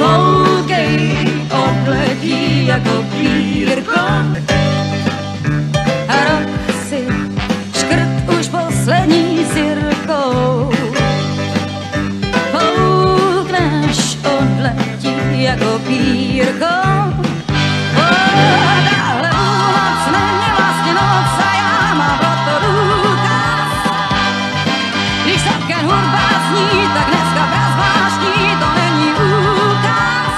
Koukej, odletí jako pírko. A Roxy, škrt už poslední sirkou. Koukneš, odletí jako pírko. Tahle noc není vlastně noc a já mám proto důkaz. Když celkem hudba zní, tak dneska bez vášní to není úkaz.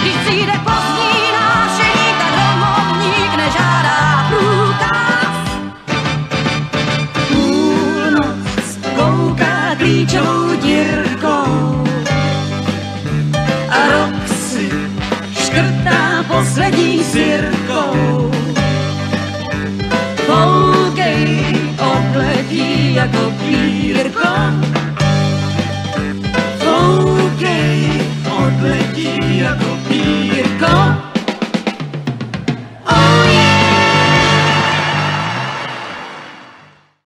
Když přijde pozdní návštěvník, tak domovník nežádá průkaz. Půlnoc kouká klíčovou dírkou a Roxy škrtá poslední sirkou. Koukej, odletí jako pírko. Koukej, odletí jako pírko.